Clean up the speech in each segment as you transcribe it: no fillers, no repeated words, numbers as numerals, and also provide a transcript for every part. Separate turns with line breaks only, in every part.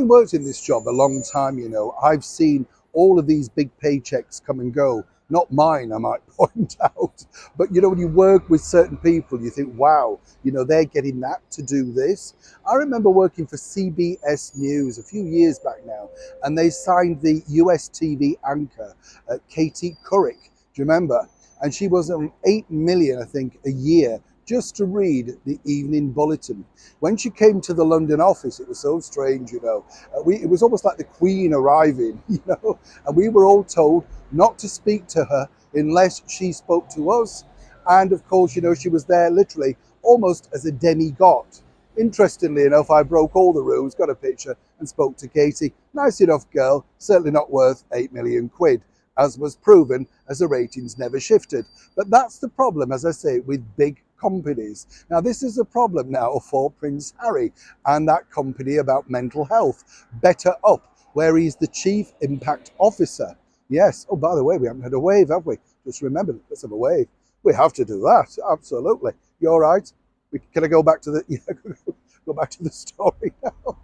Having worked in this job a long time, you know, I've seen all of these big paychecks come and go. Not mine, I might point out. But, you know, when you work with certain people, you think, wow, you know, they're getting that to do this. I remember working for CBS News a few years back now, and they signed the US TV anchor, Katie Couric. Do you remember? And she was on 8 million, I think, a year just to read the evening bulletin. When she came to the London office, it was so strange, you know. It was almost like the Queen arriving, you know, and we were all told not to speak to her unless she spoke to us. And of course, you know, she was there literally almost as a demigod. Interestingly enough, I broke all the rules, got a picture and spoke to Katie. Nice enough girl, certainly not worth 8 million quid, as was proven as the ratings never shifted. But that's the problem, as I say, with big companies. Now, this is a problem now for Prince Harry and that company about mental health, Better Up, where he's the Chief Impact Officer. Yes. Oh, by the way, we haven't had a wave, have we? Just remember, let's have a wave. We have to do that. Absolutely. You all right? Can I go back to the go back to the story now?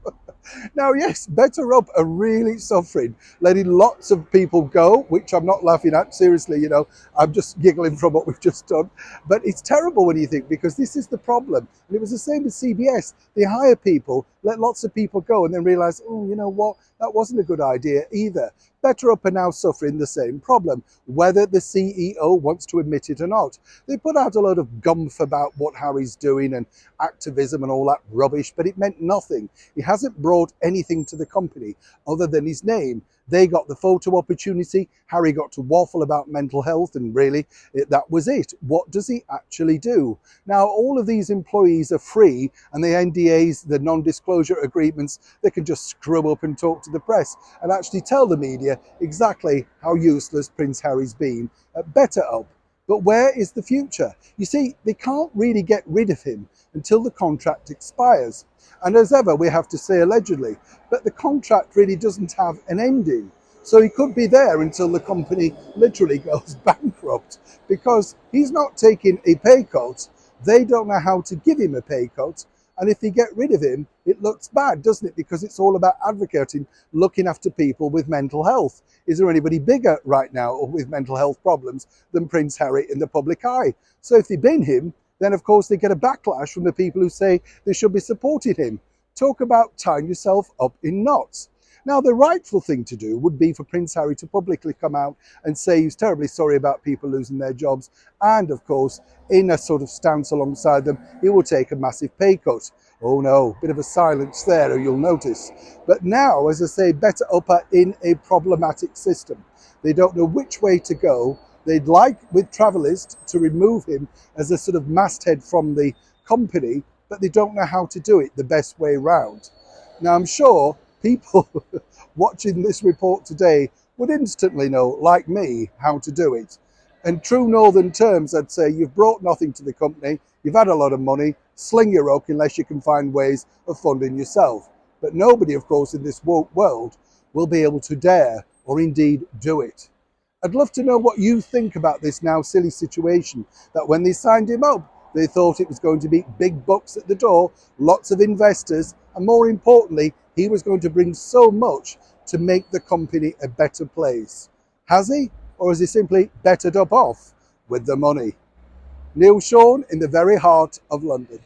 Now, yes, Better Up are really suffering, letting lots of people go, which I'm not laughing at. Seriously, you know, I'm just giggling from what we've just done. But it's terrible when you think, because this is the problem. And it was the same with CBS. They hire people, let lots of people go, and then realize, oh, you know what? That wasn't a good idea either. Better Up are now suffering the same problem, whether the CEO wants to admit it or not. They put out a load of gumph about what Harry's doing and activism and all that rubbish, but it meant nothing. He hasn't brought anything to the company other than his name. They got the photo opportunity. Harry got to waffle about mental health, and really, that was it. What does he actually do? Now, all of these employees are free, and the NDAs, the non-disclosure agreements, they can just screw up and talk to the press and actually tell the media exactly how useless Prince Harry's been at Better Up. But where is the future? You see, they can't really get rid of him until the contract expires. And as ever, we have to say allegedly, but the contract really doesn't have an ending. So he could be there until the company literally goes bankrupt, because he's not taking a pay cut. They don't know how to give him a pay cut. And if they get rid of him, it looks bad, doesn't it? Because it's all about advocating, looking after people with mental health. Is there anybody bigger right now with mental health problems than Prince Harry in the public eye? So if they bin him, then of course they get a backlash from the people who say they should be supporting him. Talk about tying yourself up in knots. Now, the rightful thing to do would be for Prince Harry to publicly come out and say he's terribly sorry about people losing their jobs. And of course, in a sort of stance alongside them, he will take a massive pay cut. Oh no, bit of a silence there, you'll notice. But now, as I say, Better Up are in a problematic system. They don't know which way to go. They'd like, with Travelist, to remove him as a sort of masthead from the company, but they don't know how to do it the best way round. Now, I'm sure people watching this report today would instantly know, like me, how to do it. In true northern terms, I'd say you've brought nothing to the company, you've had a lot of money, sling your oak unless you can find ways of funding yourself. But nobody, of course, in this woke world will be able to dare or indeed do it. I'd love to know what you think about this now silly situation, that when they signed him up, they thought it was going to be big bucks at the door, lots of investors, and more importantly, he was going to bring so much to make the company a better place. Has he? Or has he simply bettered up off with the money? Neil Sean in the very heart of London.